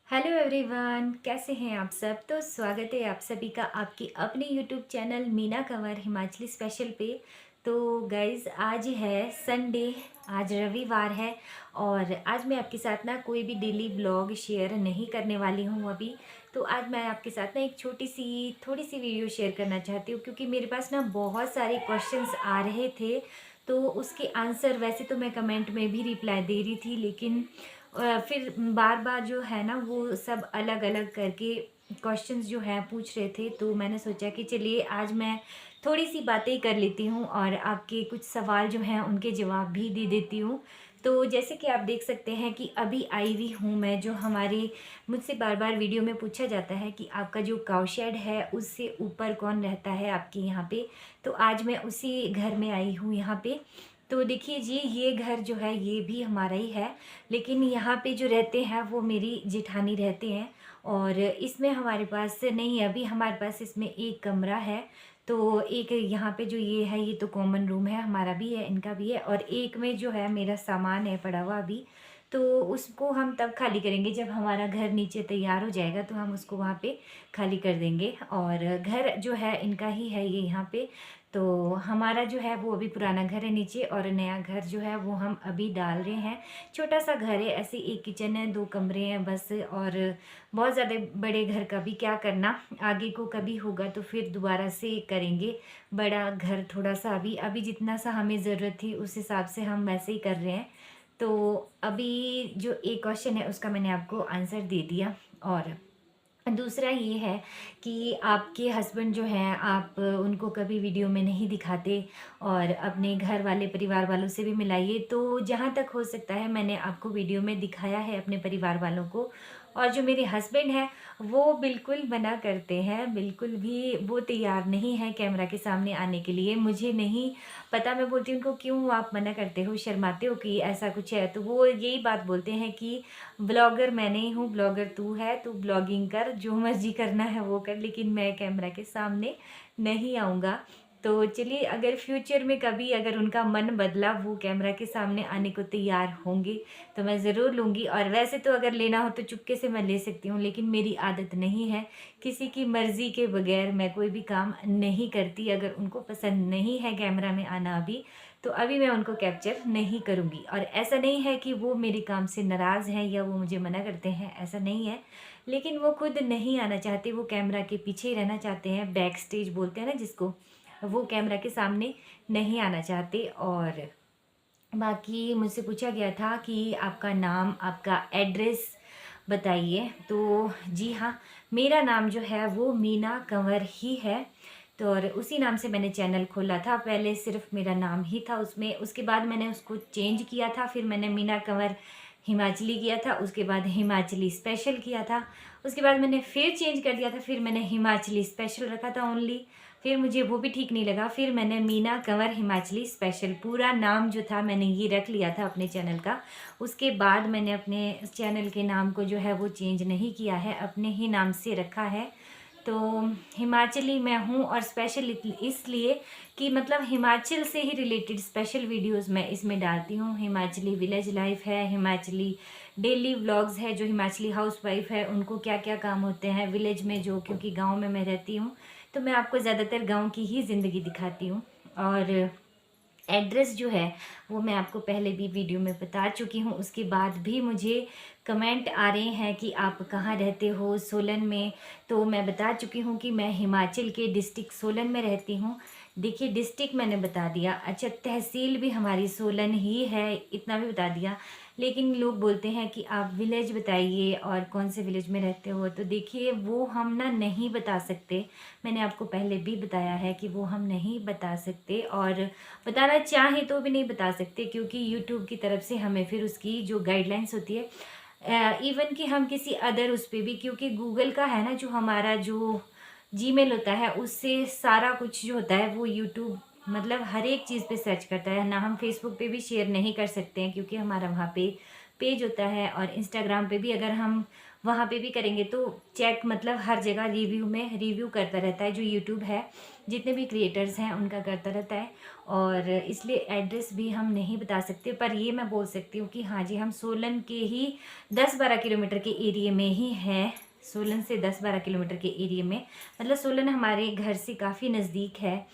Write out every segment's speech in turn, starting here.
Hello everyone, कैसे हैं आप सब। तो स्वागत है आप सभी का आपकी अपने YouTube channel Meena Kanwar Himachali special पे। तो गाइज़, आज है संडे, आज रविवार है। और आज मैं आपके साथ ना कोई भी डेली ब्लॉग शेयर नहीं करने वाली हूँ अभी। तो आज मैं आपके साथ ना एक छोटी सी थोड़ी सी वीडियो शेयर करना चाहती हूँ, क्योंकि मेरे पास ना बहुत सारे क्वेश्चंस आ रहे थे। तो उसके आंसर वैसे तो मैं कमेंट में भी रिप्लाई दे रही थी, लेकिन फिर बार बार जो है ना वो सब अलग अलग करके क्वेश्चंस जो है पूछ रहे थे। तो मैंने सोचा कि चलिए आज मैं थोड़ी सी बातें कर लेती हूँ और आपके कुछ सवाल जो हैं उनके जवाब भी दे देती हूँ। तो जैसे कि आप देख सकते हैं कि अभी आई हुई हूँ मैं, जो हमारे मुझसे बार बार वीडियो में पूछा जाता है कि आपका जो काऊ शेड है उससे ऊपर कौन रहता है आपके यहाँ पे। तो आज मैं उसी घर में आई हूँ यहाँ पे। तो देखिए जी, ये घर जो है ये भी हमारा ही है, लेकिन यहाँ पे जो रहते हैं वो मेरी जेठानी रहते हैं। और इसमें हमारे पास नहीं है, अभी हमारे पास इसमें एक कमरा है। तो एक यहाँ पे जो ये है ये तो कॉमन रूम है, हमारा भी है इनका भी है, और एक में जो है मेरा सामान है पड़ा हुआ अभी। तो उसको हम तब खाली करेंगे जब हमारा घर नीचे तैयार हो जाएगा, तो हम उसको वहाँ पे खाली कर देंगे। और घर जो है इनका ही है ये यहाँ पे। तो हमारा जो है वो अभी पुराना घर है नीचे, और नया घर जो है वो हम अभी डाल रहे हैं। छोटा सा घर है, ऐसे एक किचन है, दो कमरे हैं बस। और बहुत ज़्यादा बड़े घर का भी क्या करना, आगे को कभी होगा तो फिर दोबारा से करेंगे बड़ा घर। थोड़ा सा अभी अभी जितना सा हमें ज़रूरत थी उस हिसाब से हम वैसे ही कर रहे हैं। तो अभी जो एक क्वेश्चन है उसका मैंने आपको आंसर दे दिया। और दूसरा ये है कि आपके हस्बैंड जो हैं आप उनको कभी वीडियो में नहीं दिखाते, और अपने घर वाले परिवार वालों से भी मिलाइए। तो जहाँ तक हो सकता है मैंने आपको वीडियो में दिखाया है अपने परिवार वालों को। और जो मेरे हस्बैंड हैं वो बिल्कुल मना करते हैं, बिल्कुल भी वो तैयार नहीं है कैमरा के सामने आने के लिए। मुझे नहीं पता, मैं बोलती हूँ उनको क्यों आप मना करते हो, शर्माते हो कि ऐसा कुछ है। तो वो यही बात बोलते हैं कि ब्लॉगर मैं नहीं हूँ, ब्लॉगर तू है, तू ब्लॉगिंग कर, जो मर्जी करना है वो कर, लेकिन मैं कैमरा के सामने नहीं आऊँगा। तो चलिए, अगर फ्यूचर में कभी अगर उनका मन बदला, वो कैमरा के सामने आने को तैयार होंगे, तो मैं ज़रूर लूँगी। और वैसे तो अगर लेना हो तो चुपके से मैं ले सकती हूँ, लेकिन मेरी आदत नहीं है, किसी की मर्ज़ी के बगैर मैं कोई भी काम नहीं करती। अगर उनको पसंद नहीं है कैमरा में आना अभी, तो अभी मैं उनको कैप्चर नहीं करूँगी। और ऐसा नहीं है कि वो मेरे काम से नाराज़ हैं या वो मुझे मना करते हैं, ऐसा नहीं है। लेकिन वो खुद नहीं आना चाहते, वो कैमरा के पीछे ही रहना चाहते हैं, बैक स्टेज बोलते हैं ना जिसको, वो कैमरा के सामने नहीं आना चाहते। और बाकी मुझसे पूछा गया था कि आपका नाम, आपका एड्रेस बताइए। तो जी हाँ, मेरा नाम जो है वो मीना कंवर ही है। तो और उसी नाम से मैंने चैनल खोला था, पहले सिर्फ मेरा नाम ही था उसमें, उसके बाद मैंने उसको चेंज किया था, फिर मैंने मीना कंवर हिमाचली किया था, उसके बाद हिमाचली स्पेशल किया था, उसके बाद मैंने फिर चेंज कर दिया था, फिर मैंने हिमाचली स्पेशल रखा था ओनली। फिर मुझे वो भी ठीक नहीं लगा, फिर मैंने मीना कंवर हिमाचली स्पेशल पूरा नाम जो था मैंने ये रख लिया था अपने चैनल का। उसके बाद मैंने अपने चैनल के नाम को जो है वो चेंज नहीं किया है, अपने ही नाम से रखा है। तो हिमाचली मैं हूँ, और स्पेशल इसलिए कि मतलब हिमाचल से ही रिलेटेड स्पेशल वीडियोस मैं इसमें डालती हूँ। हिमाचली विलेज लाइफ है, हिमाचली डेली व्लॉग्स है, जो हिमाचली हाउसवाइफ है उनको क्या क्या काम होते हैं विलेज में, जो क्योंकि गांव में मैं रहती हूँ तो मैं आपको ज़्यादातर गांव की ही ज़िंदगी दिखाती हूँ। और एड्रेस जो है वो मैं आपको पहले भी वीडियो में बता चुकी हूँ, उसके बाद भी मुझे कमेंट आ रहे हैं कि आप कहाँ रहते हो, सोलन में। तो मैं बता चुकी हूँ कि मैं हिमाचल के डिस्ट्रिक्ट सोलन में रहती हूँ। देखिए, डिस्ट्रिक्ट मैंने बता दिया, अच्छा तहसील भी हमारी सोलन ही है, इतना भी बता दिया। लेकिन लोग बोलते हैं कि आप विलेज बताइए और कौन से विलेज में रहते हो। तो देखिए, वो हम ना नहीं बता सकते, मैंने आपको पहले भी बताया है कि वो हम नहीं बता सकते, और बताना चाहें तो भी नहीं बता सकते, क्योंकि यूट्यूब की तरफ से हमें फिर उसकी जो गाइडलाइंस होती है, इवन कि हम किसी अदर उस पर भी, क्योंकि गूगल का है ना, जो हमारा जो जीमेल होता है उससे सारा कुछ जो होता है वो यूट्यूब मतलब हर एक चीज़ पे सर्च करता है ना। हम फेसबुक पे भी शेयर नहीं कर सकते हैं, क्योंकि हमारा वहाँ पे पेज होता है, और इंस्टाग्राम पे भी अगर हम वहाँ पे भी करेंगे तो चेक मतलब हर जगह रिव्यू में रिव्यू करता रहता है। जो यूट्यूब है जितने भी क्रिएटर्स हैं उनका करता रहता है, और इसलिए एड्रेस भी हम नहीं बता सकते। पर ये मैं बोल सकती हूँ कि हाँ जी, हम सोलन के ही 10-12 किलोमीटर के एरिए में ही हैं। सोलन से 10-12 किलोमीटर के एरिए में, मतलब सोलन हमारे घर से काफ़ी नज़दीक है।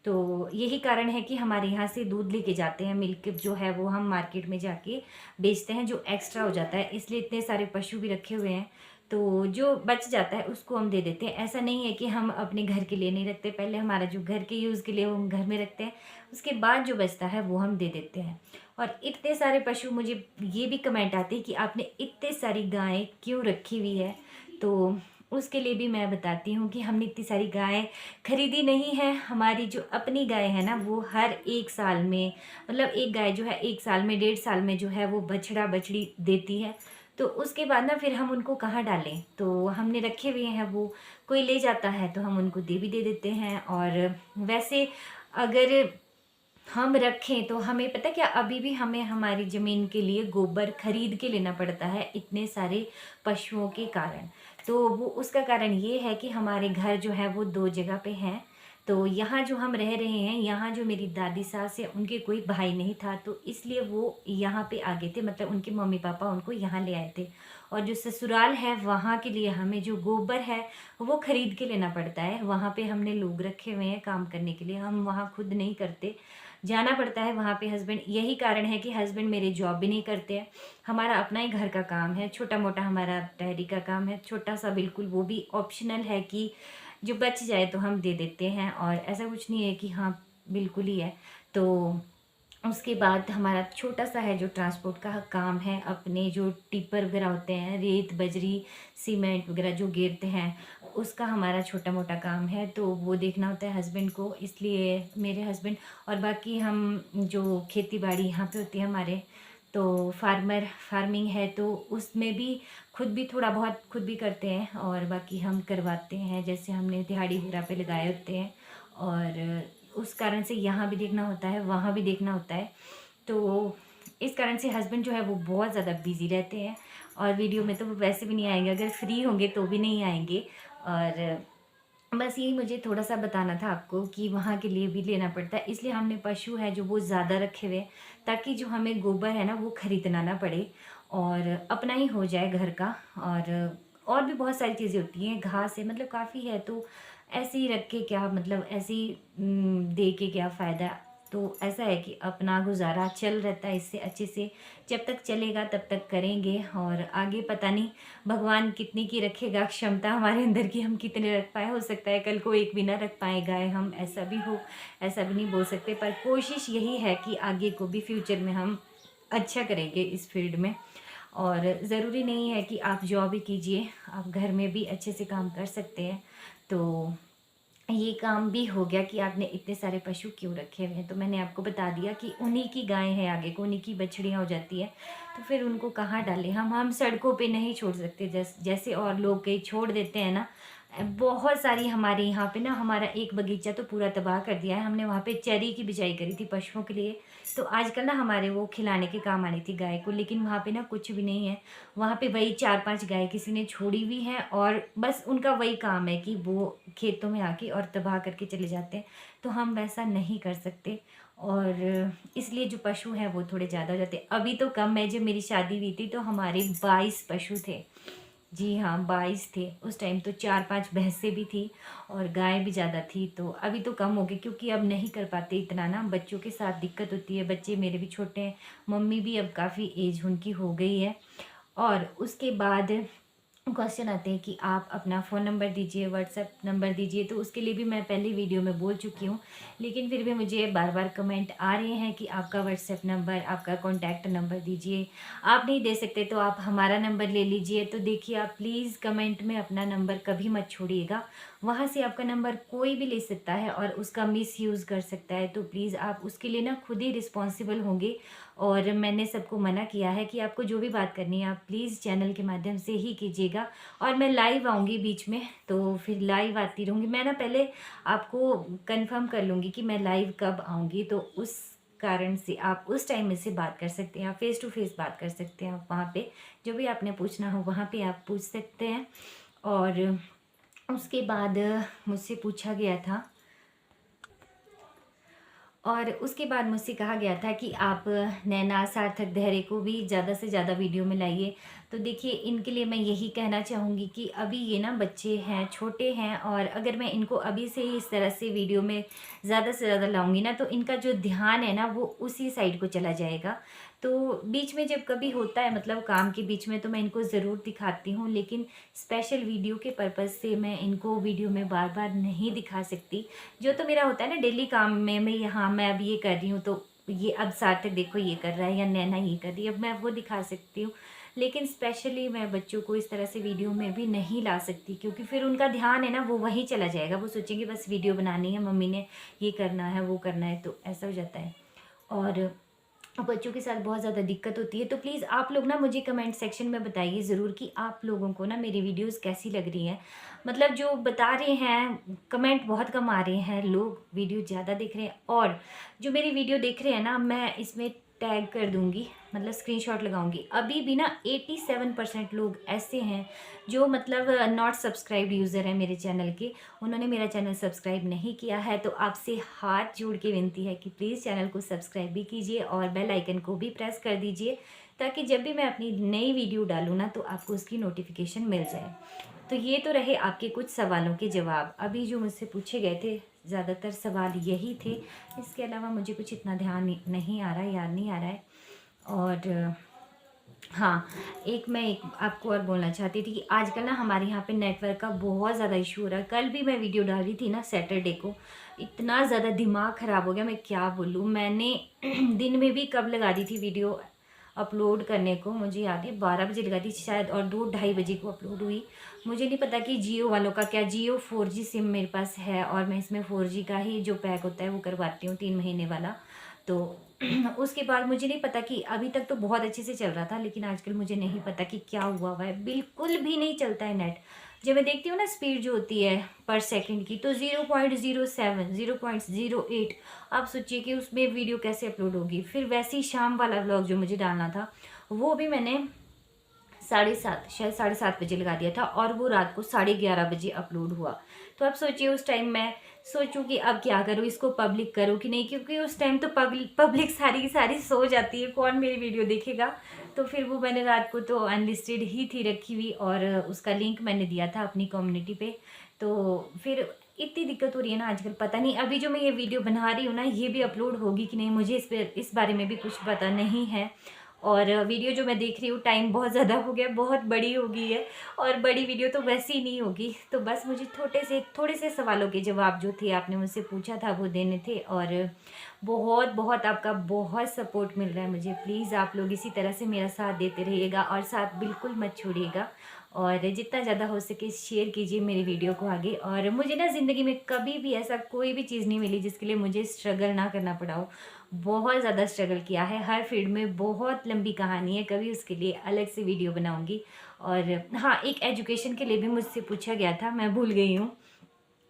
तो यही कारण है कि हमारे यहाँ से दूध लेके जाते हैं, मिल्क जो है वो हम मार्केट में जाके बेचते हैं, जो एक्स्ट्रा हो जाता है। इसलिए इतने सारे पशु भी रखे हुए हैं, तो जो बच जाता है उसको हम दे देते हैं। ऐसा नहीं है कि हम अपने घर के लिए नहीं रखते, पहले हमारा जो घर के यूज़ के लिए वो हम घर में रखते हैं, उसके बाद जो बचता है वो हम दे देते हैं। और इतने सारे पशु, मुझे ये भी कमेंट आते हैं कि आपने इतने सारी गायें क्यों रखी हुई है, तो उसके लिए भी मैं बताती हूँ कि हमने इतनी सारी गायें खरीदी नहीं है। हमारी जो अपनी गाय है ना, वो हर 1 साल में, मतलब एक गाय जो है 1 साल में, 1.5 साल में जो है वो बछड़ा बछड़ी देती है। तो उसके बाद ना फिर हम उनको कहाँ डालें, तो हमने रखे हुए हैं, वो कोई ले जाता है तो हम उनको दे देते हैं। और वैसे अगर हम रखें तो हमें पता क्या, अभी भी हमें हमारी ज़मीन के लिए गोबर खरीद के लेना पड़ता है, इतने सारे पशुओं के कारण। तो वो उसका कारण ये है कि हमारे घर जो है वो 2 जगह पे हैं। तो यहाँ जो हम रह रहे हैं, यहाँ जो मेरी दादी सास है उनके कोई भाई नहीं था, तो इसलिए वो यहाँ पे आ गए थे, मतलब उनके मम्मी पापा उनको यहाँ ले आए थे। और जो ससुराल है वहाँ के लिए हमें जो गोबर है वो खरीद के लेना पड़ता है। वहाँ पे हमने लोग रखे हुए हैं काम करने के लिए, हम वहाँ खुद नहीं करते, जाना पड़ता है वहाँ पे हस्बैंड। यही कारण है कि हस्बैंड मेरे जॉब भी नहीं करते हैं, हमारा अपना ही घर का काम है, छोटा मोटा हमारा डायरी का काम है, छोटा सा बिल्कुल, वो भी ऑप्शनल है कि जो बच जाए तो हम दे देते हैं, और ऐसा कुछ नहीं है कि हाँ बिल्कुल ही है। तो उसके बाद हमारा छोटा सा है जो ट्रांसपोर्ट का काम है, अपने जो टिपर वगैरह होते हैं, रेत बजरी सीमेंट वगैरह जो गिरते हैं, उसका हमारा छोटा मोटा काम है, तो वो देखना होता है हस्बैंड को, इसलिए मेरे हस्बैंड। और बाकी हम जो खेती बाड़ी यहाँ पे होती है हमारे, तो फार्मिंग है, तो उसमें भी खुद भी थोड़ा बहुत खुद भी करते हैं, और बाकी हम करवाते हैं, जैसे हमने दिहाड़ी वगैरह पे लगाए होते हैं। और उस कारण से यहाँ भी देखना होता है, वहाँ भी देखना होता है। तो इस कारण से हस्बैंड जो है वो बहुत ज़्यादा बिज़ी रहते हैं, और वीडियो में तो वो वैसे भी नहीं आएंगे, अगर फ्री होंगे तो भी नहीं आएंगे। और बस यही मुझे थोड़ा-सा बताना था आपको कि वहाँ के लिए भी लेना पड़ता है, इसलिए हमने पशु है जो वो ज़्यादा रखे हुए हैं, ताकि जो हमें गोबर है ना वो खरीदना ना पड़े, और अपना ही हो जाए घर का। और भी बहुत सारी चीज़ें होती हैं, घास है, मतलब काफ़ी है, तो ऐसे ही रख के क्या मतलब, ऐसे ही दे के क्या फ़ायदा। तो ऐसा है कि अपना गुज़ारा चल रहता है इससे अच्छे से, जब तक चलेगा तब तक करेंगे, और आगे पता नहीं भगवान कितनी की रखेगा क्षमता हमारे अंदर की, हम कितने रख पाए। हो सकता है कल को एक भी ना रख पाए गाय हम, ऐसा भी हो, ऐसा भी नहीं बोल सकते। पर कोशिश यही है कि आगे को भी फ्यूचर में हम अच्छा करेंगे इस फील्ड में। और ज़रूरी नहीं है कि आप जॉब ही कीजिए, आप घर में भी अच्छे से काम कर सकते हैं। तो ये काम भी हो गया कि आपने इतने सारे पशु क्यों रखे हुए हैं। तो मैंने आपको बता दिया कि उन्हीं की गाय है, आगे को उन्हीं की बछड़ियाँ हो जाती है, तो फिर उनको कहाँ डालें। हम सड़कों पे नहीं छोड़ सकते, जैसे और लोग कहीं छोड़ देते हैं ना। बहुत सारी हमारे यहाँ पे ना, हमारा एक बगीचा तो पूरा तबाह कर दिया है हमने, वहाँ पे चरी की बिजाई करी थी पशुओं के लिए। तो आजकल ना हमारे वो खिलाने के काम आनी थी गाय को, लेकिन वहाँ पे ना कुछ भी नहीं है। वहाँ पे वही 4-5 गाय किसी ने छोड़ी हुई है, और बस उनका वही काम है कि वो खेतों में आके और तबाह करके चले जाते हैं। तो हम वैसा नहीं कर सकते, और इसलिए जो पशु हैं वो थोड़े ज़्यादा हो जाते हैं। अभी तो कम है, जब मेरी शादी हुई थी तो हमारे 22 पशु थे। जी हाँ, 22 थे। उस टाइम तो 4-5 भैंसें भी थी, और गाय भी ज़्यादा थी। तो अभी तो कम हो गई, क्योंकि अब नहीं कर पाते इतना ना, बच्चों के साथ दिक्कत होती है, बच्चे मेरे भी छोटे हैं, मम्मी भी अब काफ़ी एज उनकी हो गई है। और उसके बाद क्वेश्चन आते हैं कि आप अपना फ़ोन नंबर दीजिए, व्हाट्सएप नंबर दीजिए, तो उसके लिए भी मैं पहले वीडियो में बोल चुकी हूँ, लेकिन फिर भी मुझे बार बार कमेंट आ रहे हैं कि आपका व्हाट्सएप नंबर, आपका कॉन्टैक्ट नंबर दीजिए। आप नहीं दे सकते तो आप हमारा नंबर ले लीजिए। तो देखिए, आप प्लीज़ कमेंट में अपना नंबर कभी मत छोड़िएगा, वहाँ से आपका नंबर कोई भी ले सकता है और उसका मिसयूज़ कर सकता है। तो प्लीज़ आप उसके लिए ना खुद ही रिस्पॉन्सिबल होंगे। और मैंने सबको मना किया है कि आपको जो भी बात करनी है आप प्लीज़ चैनल के माध्यम से ही कीजिएगा। और मैं लाइव आऊँगी बीच में, तो फिर लाइव आती रहूँगी। मैं ना पहले आपको कंफर्म कर लूँगी कि मैं लाइव कब आऊँगी, तो उस कारण से आप उस टाइम में से बात कर सकते हैं, आप फेस टू फेस बात कर सकते हैं। आप वहाँ पे जो भी आपने पूछना हो वहाँ पे आप पूछ सकते हैं। और उसके बाद मुझसे पूछा गया था, और उसके बाद मुझसे कहा गया था कि आप नैना, सार्थक, धैर्य को भी ज़्यादा से ज़्यादा वीडियो में लाइए। तो देखिए, इनके लिए मैं यही कहना चाहूँगी कि अभी ये ना बच्चे हैं, छोटे हैं, और अगर मैं इनको अभी से ही इस तरह से वीडियो में ज़्यादा से ज़्यादा लाऊंगी ना, तो इनका जो ध्यान है ना वो उसी साइड को चला जाएगा। तो बीच में जब कभी होता है, मतलब काम के बीच में, तो मैं इनको ज़रूर दिखाती हूँ, लेकिन स्पेशल वीडियो के पर्पज़ से मैं इनको वीडियो में बार बार नहीं दिखा सकती। जो तो मेरा होता है ना डेली काम में, मैं यहाँ मैं अब ये कर रही हूँ, तो ये अब सार्थक देखो ये कर रहा है, या नैना ये कर रही है, अब मैं वो दिखा सकती हूँ। लेकिन स्पेशली मैं बच्चों को इस तरह से वीडियो में भी नहीं ला सकती, क्योंकि फिर उनका ध्यान है ना वो वहीं चला जाएगा। वो सोचेंगे बस वीडियो बनानी है, मम्मी ने ये करना है, वो करना है, तो ऐसा हो जाता है। और बच्चों के साथ बहुत ज़्यादा दिक्कत होती है। तो प्लीज़ आप लोग ना मुझे कमेंट सेक्शन में बताइए ज़रूर कि आप लोगों को ना मेरी वीडियोस कैसी लग रही हैं। मतलब जो बता रहे हैं, कमेंट बहुत कम आ रहे हैं, लोग वीडियो ज़्यादा देख रहे हैं। और जो मेरी वीडियो देख रहे हैं ना, मैं इसमें टैग कर दूँगी, मतलब स्क्रीनशॉट लगाऊंगी। अभी भी ना 87% लोग ऐसे हैं जो मतलब नॉट सब्सक्राइब्ड यूज़र है मेरे चैनल के, उन्होंने मेरा चैनल सब्सक्राइब नहीं किया है। तो आपसे हाथ जोड़ के विनती है कि प्लीज़ चैनल को सब्सक्राइब भी कीजिए और बेल आइकन को भी प्रेस कर दीजिए, ताकि जब भी मैं अपनी नई वीडियो डालूँ ना, तो आपको उसकी नोटिफिकेशन मिल जाए। तो ये तो रहे आपके कुछ सवालों के जवाब। अभी जो मुझसे पूछे गए थे, ज़्यादातर सवाल यही थे। इसके अलावा मुझे कुछ इतना ध्यान नहीं आ रहा है, याद नहीं आ रहा है। और हाँ, एक आपको और बोलना चाहती थी कि आजकल ना हमारे यहाँ पे नेटवर्क का बहुत ज़्यादा इशू हो रहा है। कल भी मैं वीडियो डाल रही थी ना सैटरडे को, इतना ज़्यादा दिमाग ख़राब हो गया, मैं क्या बोलूँ। मैंने दिन में भी कब लगा दी थी वीडियो अपलोड करने को, मुझे याद है 12 बजे लगा दी शायद, और 2 ढाई बजे को अपलोड हुई। मुझे नहीं पता कि जियो वालों का क्या, जियो 4G सिम मेरे पास है, और मैं इसमें 4G का ही जो पैक होता है वो करवाती हूँ 3 महीने वाला। तो उसके बाद मुझे नहीं पता कि अभी तक तो बहुत अच्छे से चल रहा था, लेकिन आजकल मुझे नहीं पता कि क्या हुआ है, बिल्कुल भी नहीं चलता है नेट। जब मैं देखती हूँ ना स्पीड जो होती है पर सेकंड की, तो 0.07, 0.08। आप सोचिए कि उसमें वीडियो कैसे अपलोड होगी। फिर वैसे ही शाम वाला व्लॉग जो मुझे डालना था, वो भी मैंने 7:30, शायद 7:30 बजे लगा दिया था, और वो रात को 11:30 बजे अपलोड हुआ। तो अब सोचिए उस टाइम मैं सोचूं कि अब क्या करूं, इसको पब्लिक करूं कि नहीं, क्योंकि उस टाइम तो पब्लिक सारी की सारी सो जाती है, कौन मेरी वीडियो देखेगा। तो फिर वो मैंने रात को तो अनलिस्टेड ही थी रखी हुई, और उसका लिंक मैंने दिया था अपनी कम्युनिटी पे। तो फिर इतनी दिक्कत हो रही है ना आजकल, पता नहीं अभी जो मैं ये वीडियो बना रही हूँ ना, ये भी अपलोड होगी कि नहीं, मुझे इस बारे में भी कुछ पता नहीं है। और वीडियो जो मैं देख रही हूँ, टाइम बहुत ज़्यादा हो गया, बहुत बड़ी हो गई है, और बड़ी वीडियो तो वैसे ही नहीं होगी। तो बस मुझे थोड़े से सवालों के जवाब जो थे आपने मुझसे पूछा था वो देने थे। और बहुत बहुत आपका बहुत सपोर्ट मिल रहा है मुझे। प्लीज़ आप लोग इसी तरह से मेरा साथ देते रहिएगा, और साथ बिल्कुल मत छोड़िएगा, और जितना ज़्यादा हो सके शेयर कीजिए मेरी वीडियो को आगे। और मुझे ना ज़िंदगी में कभी भी ऐसा कोई भी चीज़ नहीं मिली जिसके लिए मुझे स्ट्रगल ना करना पड़ा हो। बहुत ज़्यादा स्ट्रगल किया है, हर फील्ड में बहुत लंबी कहानी है, कभी उसके लिए अलग से वीडियो बनाऊंगी। और हाँ, एक एजुकेशन के लिए भी मुझसे पूछा गया था, मैं भूल गई हूँ,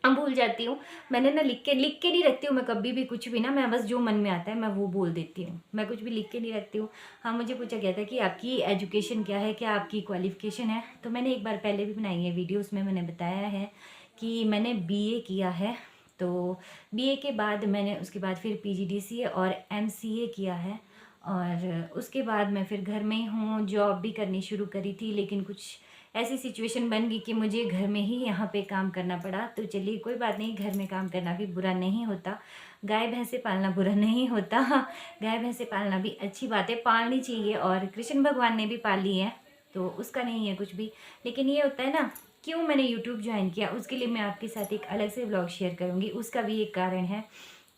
भूल जाती हूँ। मैंने ना लिख के नहीं रखती हूँ मैं कभी भी कुछ भी ना, मैं बस जो मन में आता है मैं वो बोल देती हूँ, मैं कुछ भी लिख के नहीं रखती हूँ। हाँ, मुझे पूछा गया था कि आपकी एजुकेशन क्या है, क्या आपकी क्वालिफ़िकेशन है। तो मैंने एक बार पहले भी बनाई है वीडियो, उसमें मैंने बताया है कि मैंने बीए किया है। तो बीए के बाद मैंने उसके बाद फिर पीजीडीसीए और एमसीए किया है, और उसके बाद मैं फिर घर में ही हूँ, जॉब भी करनी शुरू करी थी, लेकिन कुछ ऐसी सिचुएशन बन गई कि मुझे घर में ही यहाँ पे काम करना पड़ा। तो चलिए कोई बात नहीं, घर में काम करना भी बुरा नहीं होता, गाय भैंसे पालना बुरा नहीं होता। गाय भैंसे पालना भी अच्छी बात है, पालनी चाहिए, और कृष्ण भगवान ने भी पाली है, तो उसका नहीं है कुछ भी। लेकिन ये होता है ना, क्यों मैंने यूट्यूब ज्वाइन किया, उसके लिए मैं आपके साथ एक अलग से व्लॉग शेयर करूँगी। उसका भी एक कारण है,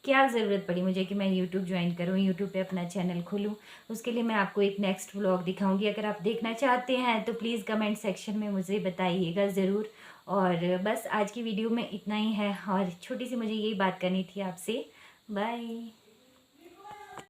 क्या ज़रूरत पड़ी मुझे कि मैं यूट्यूब ज्वाइन करूँ, यूट्यूब पे अपना चैनल खोलूँ। उसके लिए मैं आपको एक नेक्स्ट व्लॉग दिखाऊंगी। अगर आप देखना चाहते हैं तो प्लीज़ कमेंट सेक्शन में मुझे बताइएगा ज़रूर। और बस आज की वीडियो में इतना ही है, और छोटी सी मुझे यही बात करनी थी आपसे। बाय।